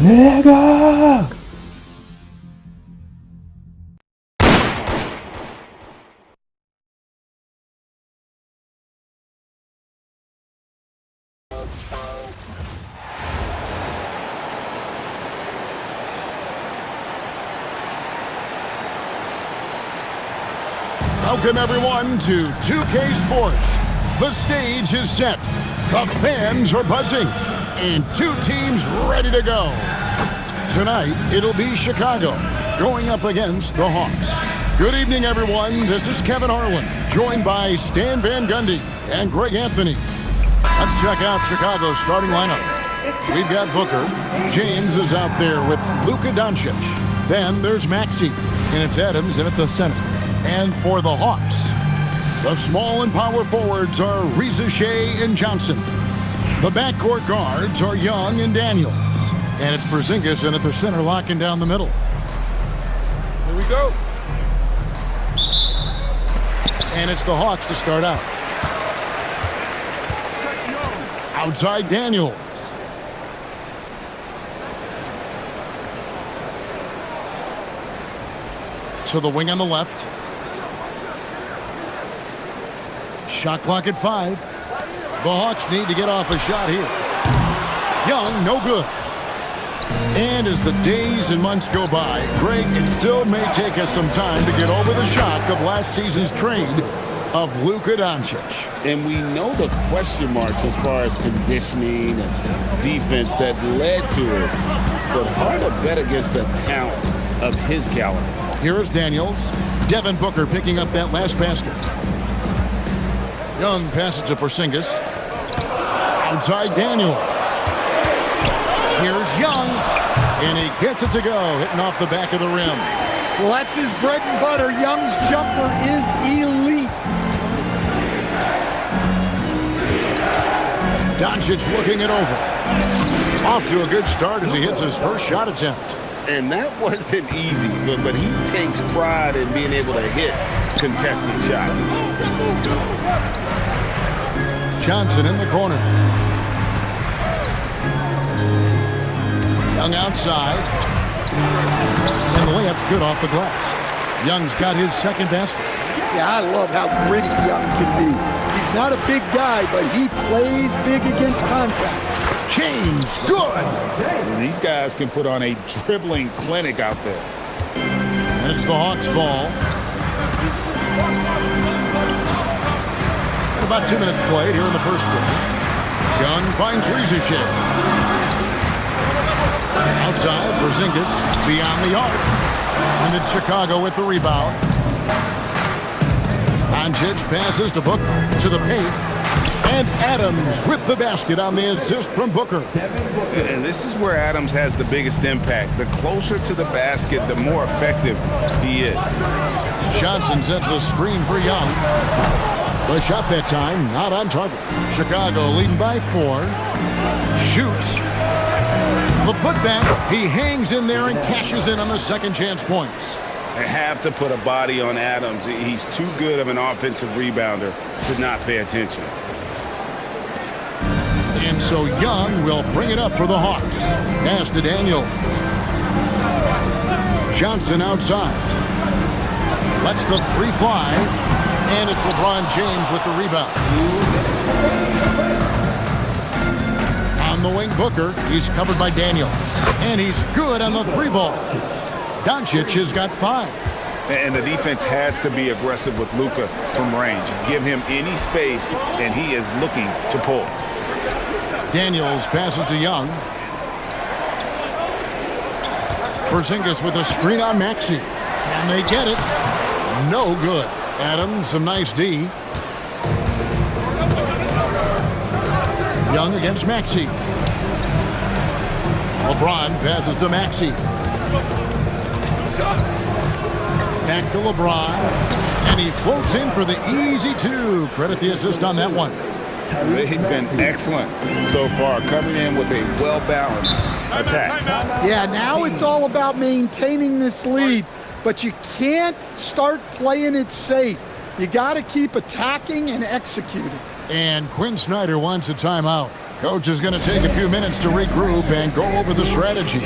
내가 Welcome everyone to 2K Sports. The stage is set, the fans are buzzing, and two teams ready to go. Tonight, it'll be Chicago going up against the Hawks. Good evening, everyone. This is Kevin Harlan, joined by Stan Van Gundy and Greg Anthony. Let's check out Chicago's starting lineup. We've got Booker. James is out there with Luka Doncic. Then there's Maxey, and it's Adams in at the center. And for the Hawks, the small and power forwards are Reza Shea and Johnson. The backcourt guards are Young and Daniels. And it's Porzingis in at the center, locking down the middle. Here we go. And it's the Hawks to start out. Outside Daniels. To the wing on the left. Shot clock at 5. The Hawks need to get off a shot here. Young, no good. And as the days and months go by, Greg, it still may take us some time to get over the shock of last season's trade of Luka Doncic. And we know the question marks as far as conditioning and defense that led to it. But hard to bet against the talent of his caliber. Here is Daniels. Devin Booker picking up that last basket. Young passes to Porzingis. Outside Daniels. Here's Young. And he gets it to go, hitting off the back of the rim. Well, that's his bread and butter. Young's jumper is elite. Doncic looking it over. Off to a good start as he hits his first shot attempt. And that wasn't easy, but he takes pride in being able to hit contested shots. Johnson in the corner. Young outside. And the layup's good off the glass. Young's got his second basket. Yeah, I love how gritty Young can be. He's not a big guy, but he plays big against contact. James, good. And these guys can put on a dribbling clinic out there. And it's the Hawks' ball. About 2 minutes played here in the first quarter. Young finds Reza Shea. Outside, Porzingis beyond the arc. And it's Chicago with the rebound. Doncic passes to Booker to the paint. And Adams with the basket on the assist from Booker. And this is where Adams has the biggest impact. The closer to the basket, the more effective he is. Johnson sets the screen for Young. The shot that time, not on target. Chicago leading by 4. Shoots. The putback. He hangs in there and cashes in on the second chance points. They have to put a body on Adams. He's too good of an offensive rebounder to not pay attention. And so Young will bring it up for the Hawks. Pass to Daniels. Johnson outside. Lets the 3 fly. And it's LeBron James with the rebound. On the wing, Booker. He's covered by Daniels. And he's good on the 3 ball. Doncic has got 5. And the defense has to be aggressive with Luka from range. Give him any space, and he is looking to pull. Daniels passes to Young. Porzingis with a screen on Maxey. Can they get it? No good. Adams, some nice D. Young against Maxey. LeBron passes to Maxey. Back to LeBron. And he floats in for the easy 2. Credit the assist on that one. They've been excellent so far, coming in with a well-balanced attack. Yeah, now it's all about maintaining this lead, but you can't start playing it safe. You got to keep attacking and executing. And Quinn Snyder wants a timeout. Coach is going to take a few minutes to regroup and go over the strategy.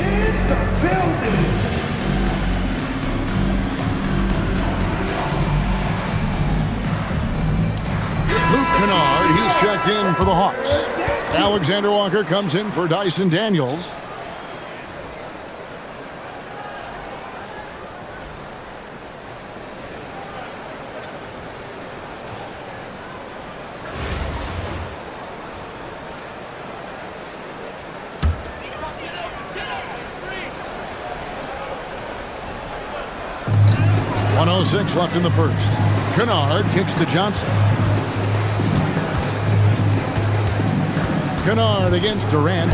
Luke Kennard, he's checked in for the Hawks. Alexander Walker comes in for Dyson Daniels. .106 left in the first. Kennard kicks to Johnson. Kennard against Durant.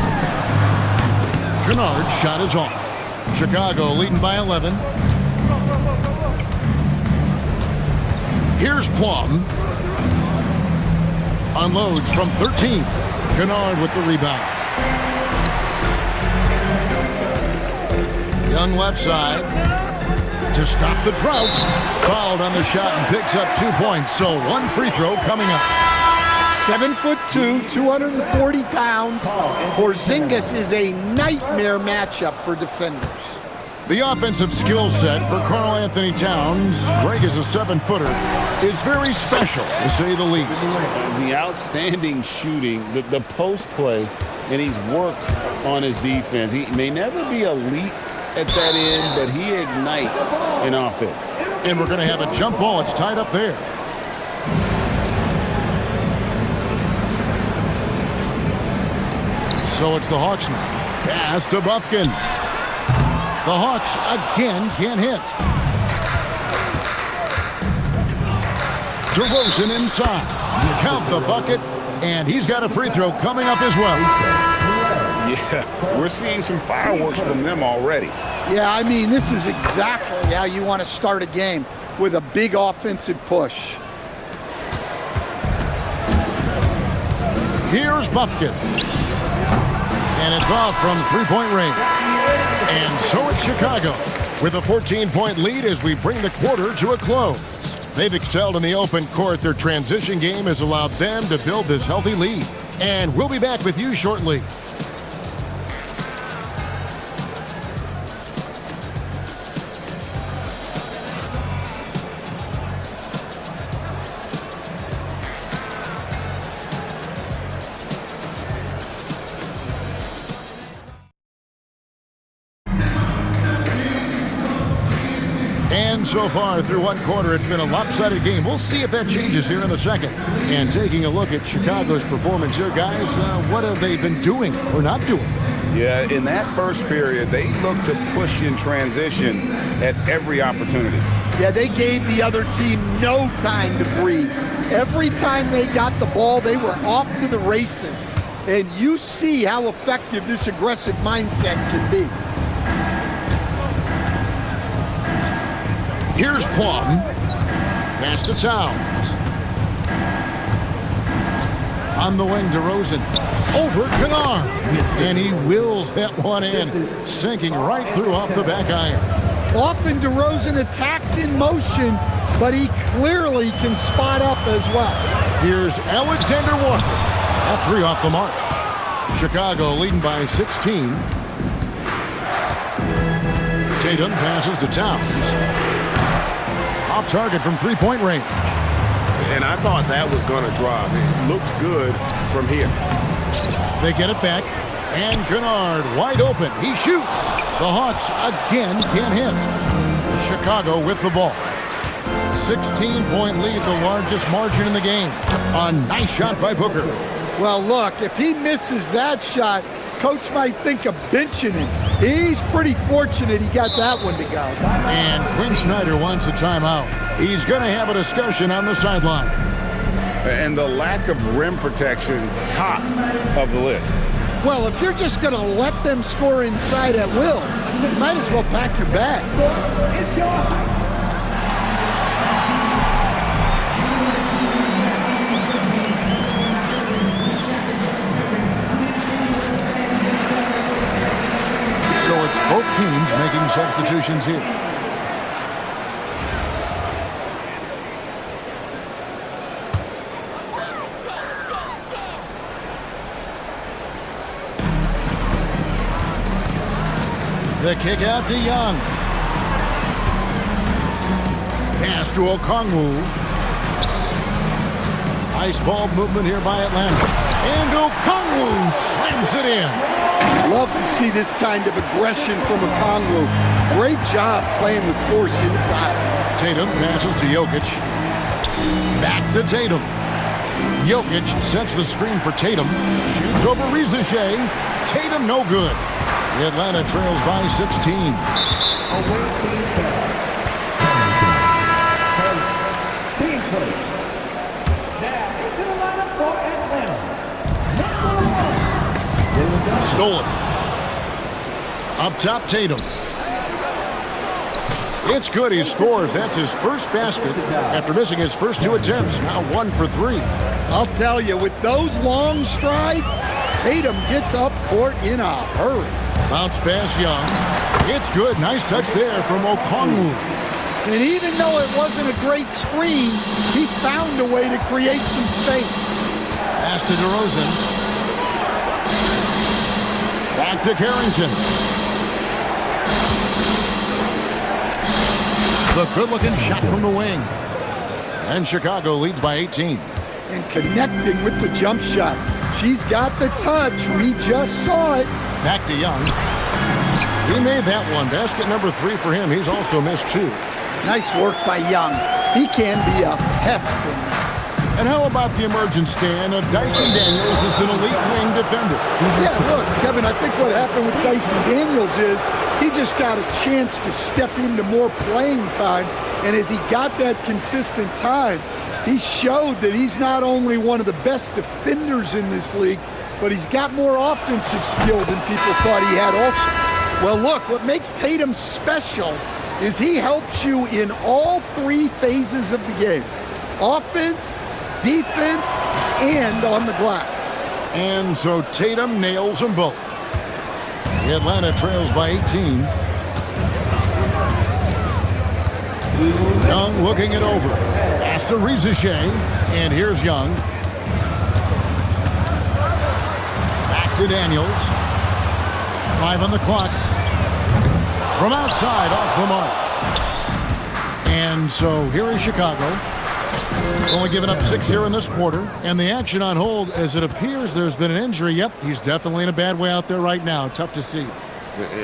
Kennard's shot is off. Chicago leading by 11. Here's Plum. Unloads from 13. Kennard with the rebound. Young left side. To stop the drought. Fouled on the shot and picks up 2 points. So one free throw coming up. 7'2", 240 pounds. Porzingis is a nightmare matchup for defenders. The offensive skill set for Karl Anthony Towns, Greg is a 7-footer, is very special, to say the least. The outstanding shooting, the post play, and he's worked on his defense. He may never be elite at that end, but he ignites in offense. And we're going to have a jump ball. It's tied up there. So it's the Hawks now. Pass to Bufkin. The Hawks again can't hit. DeRozan inside. Count the bucket, and he's got a free throw coming up as well. Yeah, we're seeing some fireworks from them already. Yeah, I mean, this is exactly how you want to start a game, with a big offensive push. Here's Bufkin. And it's off from three-point range. And so it's Chicago with a 14-point lead as we bring the quarter to a close. They've excelled in the open court. Their transition game has allowed them to build this healthy lead. And we'll be back with you shortly. And so far through one quarter, it's been a lopsided game. We'll see if that changes here in the second. And taking a look at Chicago's performance here, guys, what have they been doing or not doing? Yeah, in that first period, they looked to push in transition at every opportunity. Yeah, they gave the other team no time to breathe. Every time they got the ball, they were off to the races. And you see how effective this aggressive mindset can be. Here's Plum. Pass to Towns. On the wing, DeRozan. Over Kennard. And he wills that one in. Sinking right through off the back iron. Often DeRozan attacks in motion, but he clearly can spot up as well. Here's Alexander Walker. A three off the mark. Chicago leading by 16. Tatum passes to Towns. Off target from three-point range. And I thought that was going to drop. It looked good from here. They get it back. And Kennard wide open. He shoots. The Hawks again can't hit. Chicago with the ball. 16-point lead, the largest margin in the game. A nice shot by Booker. Well, look, if he misses that shot, coach might think of benching him. He's pretty fortunate he got that one to go. And Quinn Snyder wants a timeout. He's going to have a discussion on the sideline. And the lack of rim protection, top of the list. Well, if you're just going to let them score inside at will, you might as well pack your bags. Both teams making substitutions here. The kick out to Young. Pass to Okongwu. Nice ball movement here by Atlanta. And Okongwu slams it in. Love to see this kind of aggression from Okongwu. Great job playing with force inside. Tatum passes to Jokic. Back to Tatum. Jokic sets the screen for Tatum. Shoots over Rizichet. Tatum no good. Atlanta trails by 16. Team first. Now into the lineup for Atlanta. Number 1. Stolen. Up top, Tatum. It's good. He scores. That's his first basket after missing his first 2 attempts. Now 1 for 3. I'll tell you, with those long strides, Tatum gets up court in a hurry. Bounce pass, Young. It's good. Nice touch there from Okongwu. And even though it wasn't a great screen, he found a way to create some space. Pass to DeRozan. Back to Carrington. The good-looking shot from the wing. And Chicago leads by 18. And connecting with the jump shot. She's got the touch. We just saw it. Back to Young. He made that one. Basket number 3 for him. He's also missed 2. Nice work by Young. He can be a pest in there. And how about the emergence, Stan, of Dyson Daniels as an elite wing defender? Yeah, look, Kevin, I think what happened with Dyson Daniels is he just got a chance to step into more playing time. And as he got that consistent time, he showed that he's not only one of the best defenders in this league, but he's got more offensive skill than people thought he had also. Well, look, what makes Tatum special is he helps you in all 3 phases of the game. Offense, defense, and on the glass. And so Tatum nails them both. The Atlanta trails by 18. Young looking it over. Pass to Rizichet. And here's Young. Back to Daniels. 5 on the clock. From outside, off the mark. And so here is Chicago. Only giving up 6 here in this quarter. And the action on hold, as it appears there's been an injury. Yep, he's definitely in a bad way out there right now. Tough to see.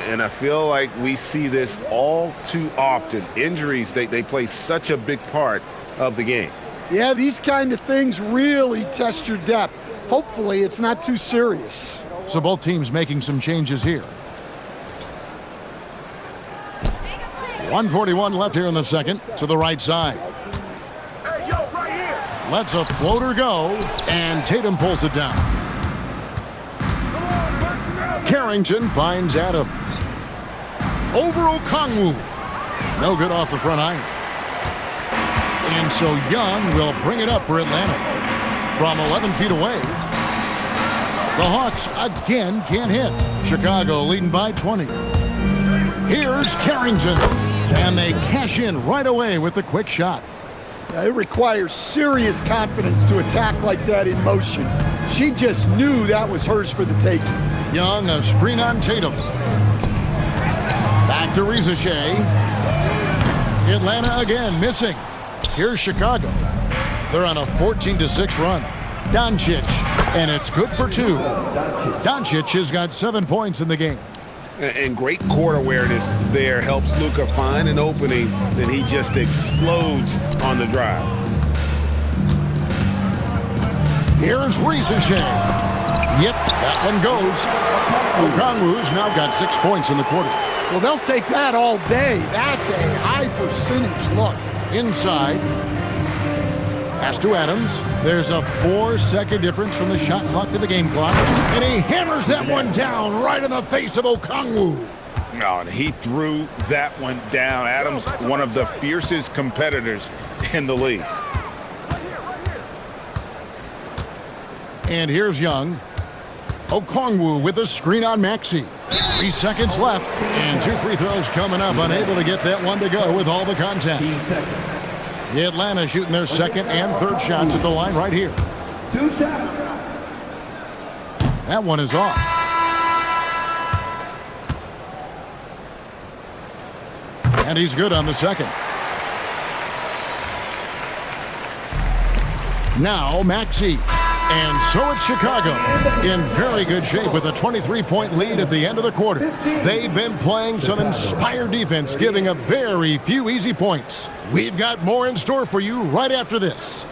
And I feel like we see this all too often. Injuries, they play such a big part of the game. Yeah, these kind of things really test your depth. Hopefully it's not too serious. So both teams making some changes here. 1:41 left here in the second. To the right side. Lets a floater go, and Tatum pulls it down. Carrington finds Adams. Over Okongwu. No good off the front iron. And so Young will bring it up for Atlanta. From 11 feet away. The Hawks again can't hit. Chicago leading by 20. Here's Carrington. And they cash in right away with the quick shot. It requires serious confidence to attack like that in motion. She just knew that was hers for the taking. Young, a screen on Tatum. Back to Rizichet. Atlanta again missing. Here's Chicago. They're on a 14-6 run. Doncic, and it's good for 2. Doncic has got 7 points in the game. And great court awareness there helps Luka find an opening, then he just explodes on the drive. Here's Rizichet. Yep, that one goes. Okongwu's now got 6 points in the quarter. Well, they'll take that all day. That's a high percentage look. Inside. Pass to Adams. There's a 4-second difference from the shot clock to the game clock. And he hammers that one down right in the face of Okongwu. Oh, and he threw that one down. Adams, one of the fiercest competitors in the league. And here's Young. Okongwu with a screen on Maxey. 3 seconds left. And 2 free throws coming up. Unable to get that one to go with all the contact. The Atlanta shooting their second and third shots at the line right here. 2 shots. That one is off. And he's good on the second. Now Maxey. And so it's Chicago in very good shape with a 23-point lead at the end of the quarter. They've been playing some inspired defense, giving up very few easy points. We've got more in store for you right after this.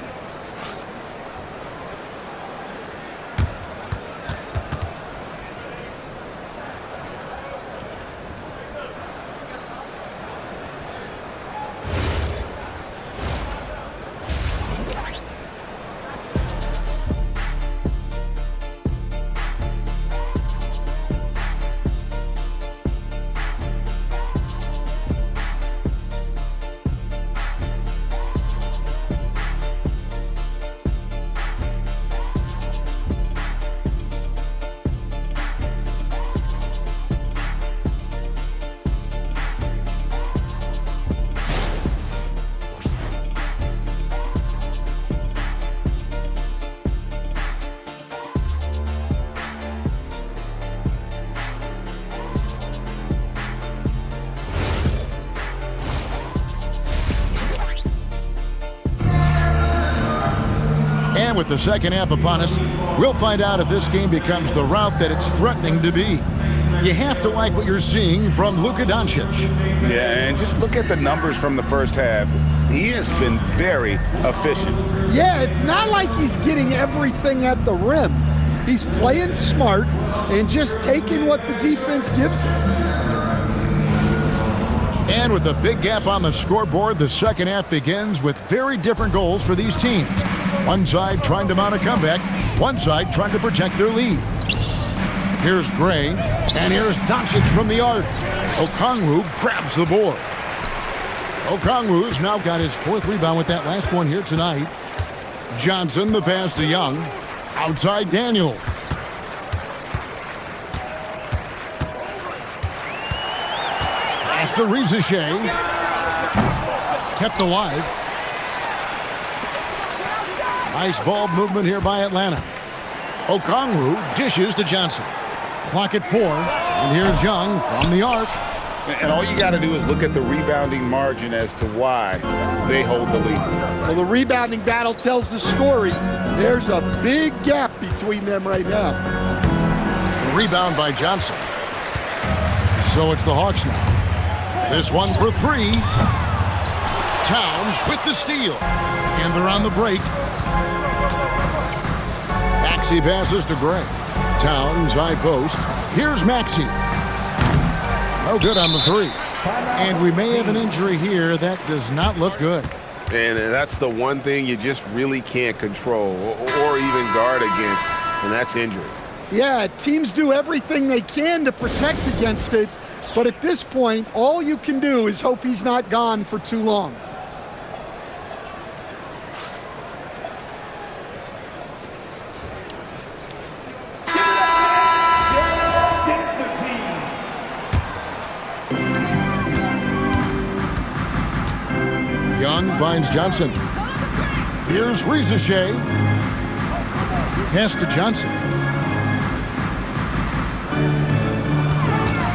And with the second half upon us, we'll find out if this game becomes the route that it's threatening to be. You have to like what you're seeing from Luka Doncic. Yeah, and just look at the numbers from the first half. He has been very efficient. Yeah, it's not like he's getting everything at the rim. He's playing smart and just taking what the defense gives him. And with a big gap on the scoreboard, the second half begins with very different goals for these teams. One side trying to mount a comeback, one side trying to protect their lead. Here's Gray, and here's Doncic from the arc. Okongwu grabs the board. Okongwu's now got his fourth rebound with that last one here tonight. Johnson, the pass to Young. Outside Daniel. Pass to Rizichet. Kept alive. Nice ball movement here by Atlanta. Okongwu dishes to Johnson. Clock at 4. And here's Young from the arc. And all you got to do is look at the rebounding margin as to why they hold the lead. Well, the rebounding battle tells the story. There's a big gap between them right now. Rebound by Johnson. So it's the Hawks now. This one for 3. Towns with the steal. And they're on the break. Maxey passes to Gray. Towns high post. Here's Maxey. No good on the 3. And we may have an injury here that does not look good. And that's the one thing you just really can't control or even guard against, and that's injury. Yeah, teams do everything they can to protect against it, but at this point, all you can do is hope he's not gone for too long. Young finds Johnson. Here's Rizichet. Pass to Johnson.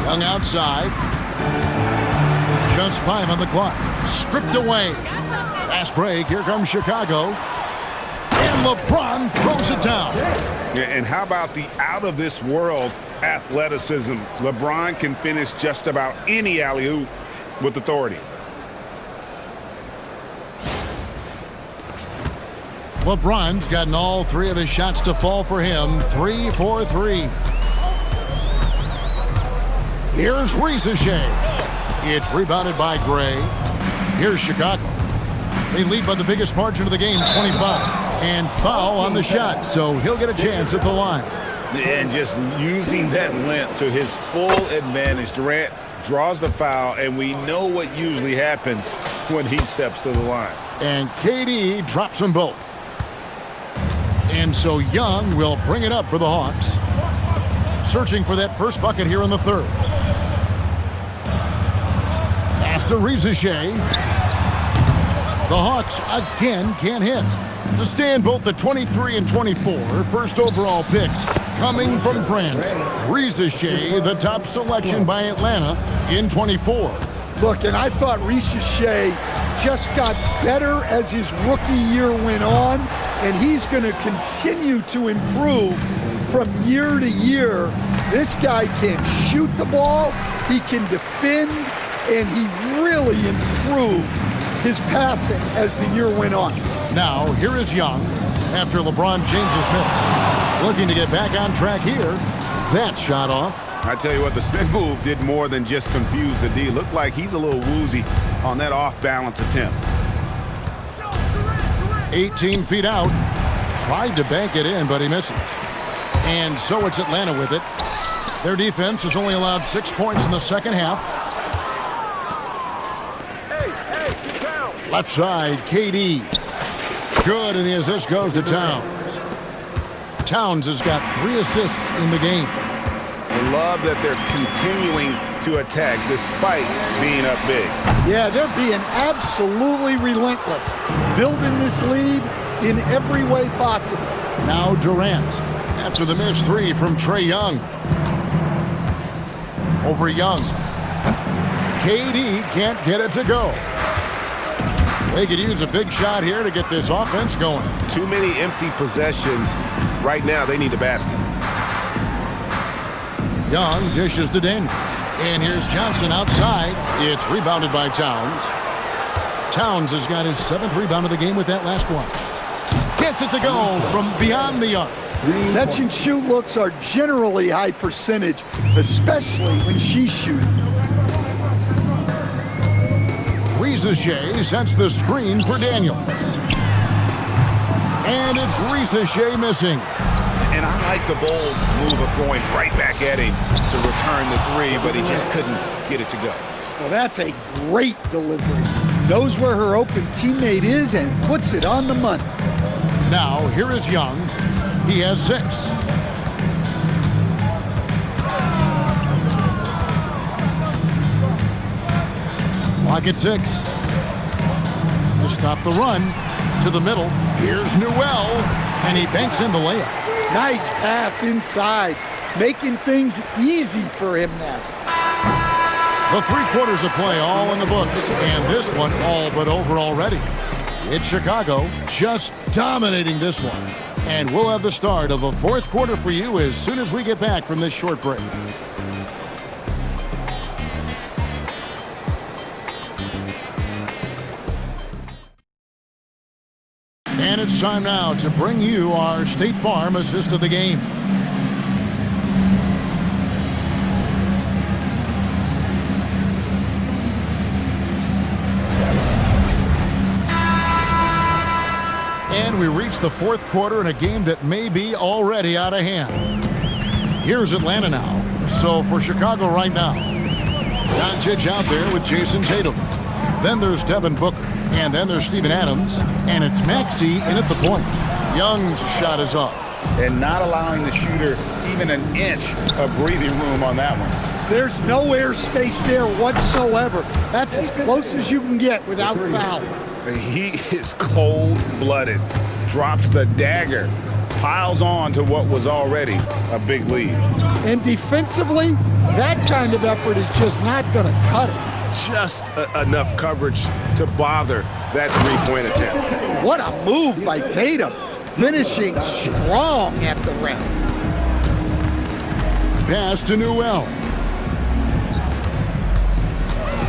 Young outside. Just 5 on the clock. Stripped away. Fast break. Here comes Chicago. And LeBron throws it down. And how about the out-of-this-world athleticism? LeBron can finish just about any alley-oop with authority. LeBron's gotten all 3 of his shots to fall for him. 3 for 3. Here's Rizichet. It's rebounded by Gray. Here's Chicago. They lead by the biggest margin of the game, 25. And foul on the shot, so he'll get a chance at the line. And just using that length to his full advantage. Durant draws the foul, and we know what usually happens when he steps to the line. And KD drops them both. And so Young will bring it up for the Hawks. Searching for that first bucket here in the 3rd. Pass to Rizichet. The Hawks again can't hit. To stand both the 23 and 24 first overall picks coming from France. Rizichet, the top selection by Atlanta in 24. Look, and I thought Shea just got better as his rookie year went on, and he's going to continue to improve from year to year. This guy can shoot the ball, he can defend, and he really improved his passing as the year went on. Now, here is Young after LeBron James's miss. Looking to get back on track here. That shot off. I tell you what, the spin move did more than just confuse the D. Looked like he's a little woozy on that off-balance attempt. 18 feet out. Tried to bank it in, but he misses. And so it's Atlanta with it. Their defense has only allowed 6 points in the second half. Left side, KD. Good, and the assist goes to Towns. Towns has got 3 assists in the game. I love that they're continuing to attack despite being up big. Yeah, they're being absolutely relentless, building this lead in every way possible. Now Durant after the missed 3 from Trae Young. Over Young. KD can't get it to go. They could use a big shot here to get this offense going. Too many empty possessions. Right now, they need a basket. Young dishes to Daniels. And here's Johnson outside. It's rebounded by Towns. Towns has got his 7th rebound of the game with that last one. Gets it to go from beyond the arc. Catch and shoot looks are generally high percentage, especially when she's shooting. Shea sets the screen for Daniels. And it's Shea missing. And I like the bold move of going right back at him to return the 3, but he just couldn't get it to go. Well, that's a great delivery. Knows where her open teammate is and puts it on the money. Now, here is Young. He has 6. Clock at 6. To stop the run. To the middle. Here's Newell. And he banks in the layup. Nice pass inside. Making things easy for him now. The 3 quarters of play all in the books. And this one all but over already. It's Chicago just dominating this one. And we'll have the start of the 4th quarter for you as soon as we get back from this short break. And it's time now to bring you our State Farm assist of the game. And we reach the 4th quarter in a game that may be already out of hand. Here's Atlanta now. So for Chicago right now, Doncic out there with Jason Tatum. Then there's Devin Booker. And then there's Steven Adams. And it's Maxey in at the point. Young's shot is off. And not allowing the shooter even an inch of breathing room on that one. There's no air space there whatsoever. That's as close as you can get without foul. He is cold-blooded. Drops the dagger. Piles on to what was already a big lead. And defensively, that kind of effort is just not going to cut it. Just enough coverage to bother that 3-point attempt. What a move by Tatum. Finishing strong at the rim. Pass to Newell.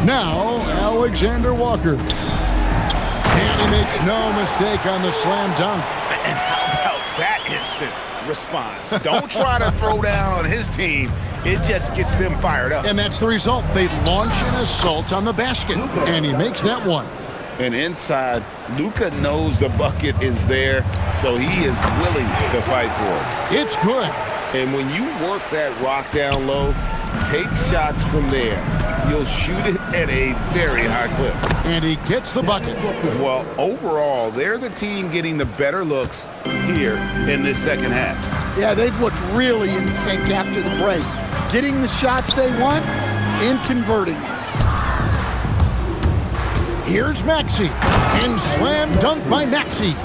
Now, Alexander Walker. And he makes no mistake on the slam dunk. And how about that instant response? Don't try to throw down on his team. It just gets them fired up. And that's the result. They launch an assault on the basket. And he makes that one. And inside, Luka knows the bucket is there, so he is willing to fight for it. It's good. And when you work that rock down low, take shots from there. You'll shoot it at a very high clip. And he gets the bucket. Well, overall, they're the team getting the better looks here in this second half. Yeah, they've looked really in sync after the break. Getting the shots they want and converting them. Here's Maxey. And slam dunk by Maxey.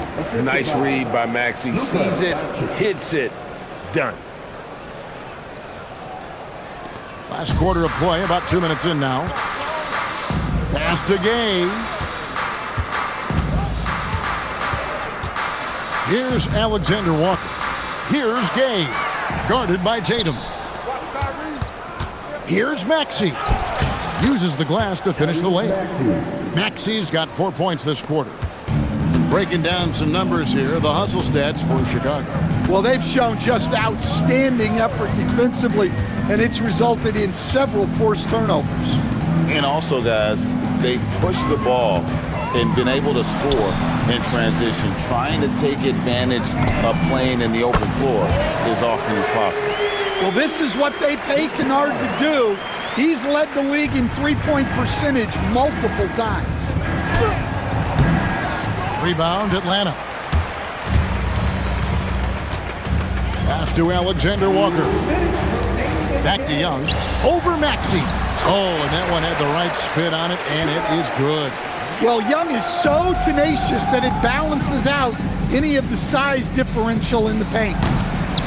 Nice read by Maxey. Sees it, hits it, done. Last quarter of play, about 2 minutes in now. Pass to Gay. Here's Alexander Walker. Here's Gay. Guarded by Tatum. Here's Maxey. Uses the glass to finish the layup. Maxey's got 4 points this quarter. Breaking down some numbers here, the hustle stats for Chicago. Well, they've shown just outstanding effort defensively, and it's resulted in several forced turnovers. And also, guys, they pushed the ball and been able to score in transition, trying to take advantage of playing in the open floor as often as possible. Well, this is what they pay Kennard to do. He's led the league in three-point percentage multiple times. Rebound, Atlanta. Pass to Alexander Walker. Back to Young. Over Maxey. Oh, and that one had the right spin on it, and it is good. Well, Young is so tenacious that it balances out any of the size differential in the paint.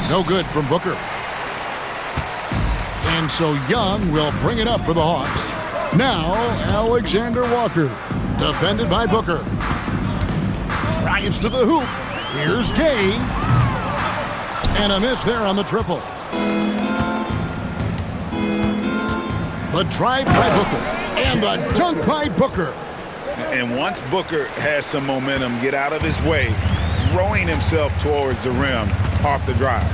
No good from Booker. And so Young will bring it up for the Hawks. Now, Alexander Walker, defended by Booker. Drives to the hoop. Here's Gay. And a miss there on the triple. The drive by Booker. And the dunk by Booker. And once Booker has some momentum, get out of his way, throwing himself towards the rim off the drive.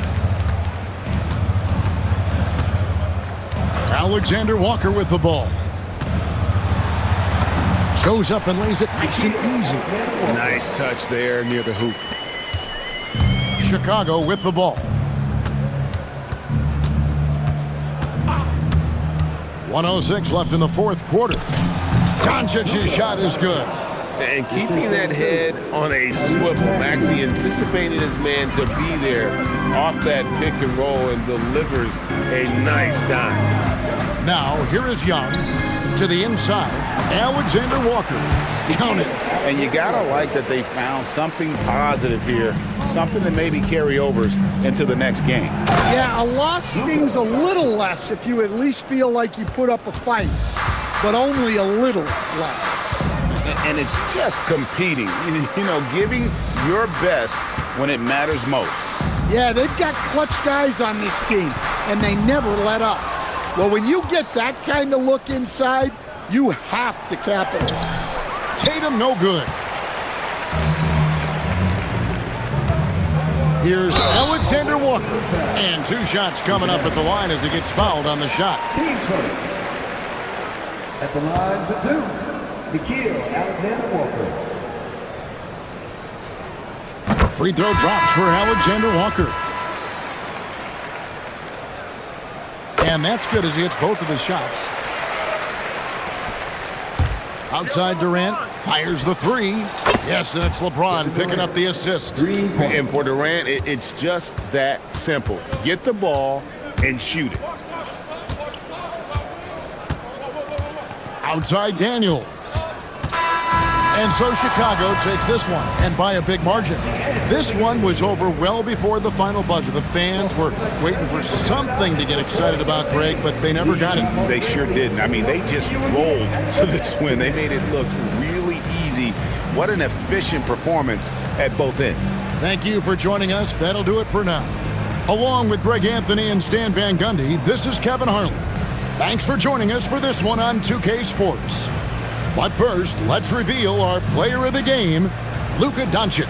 Alexander Walker with the ball. Goes up and lays it nice and easy. Nice touch there near the hoop. Chicago with the ball. 1:06 left in the fourth quarter. Doncic's shot is good. And keeping that head on a swivel. Maxey anticipated his man to be there off that pick and roll and delivers a nice dime. Now, here is Young to the inside. Alexander Walker. Count it. And you gotta like that they found something positive here, something that maybe carry overs into the next game. Yeah, a loss stings a little less if you at least feel like you put up a fight, but only a little less. And it's just competing, you know, giving your best when it matters most. Yeah, they've got clutch guys on this team, and they never let up. Well, when you get that kind of look inside, you have to capitalize. Tatum no good. Here's Alexander Walker. And 2 shots coming up at the line as he gets fouled on the shot. Team first. At the line for 2, Nikhil Alexander Walker. A free throw drops for Alexander Walker. And that's good as he hits both of his shots. Outside Durant, fires the 3. Yes, and it's LeBron picking up the assist. And for Durant, it's just that simple. Get the ball and shoot it. Outside Daniels. And so Chicago takes this one, and by a big margin. This one was over well before the final buzzer. The fans were waiting for something to get excited about, Greg, but they never got it. They sure didn't. I mean, they just rolled to this win. They made it look really easy. What an efficient performance at both ends. Thank you for joining us. That'll do it for now. Along with Greg Anthony and Stan Van Gundy, this is Kevin Harlan. Thanks for joining us for this one on 2K Sports. But first, let's reveal our player of the game, Luka Doncic.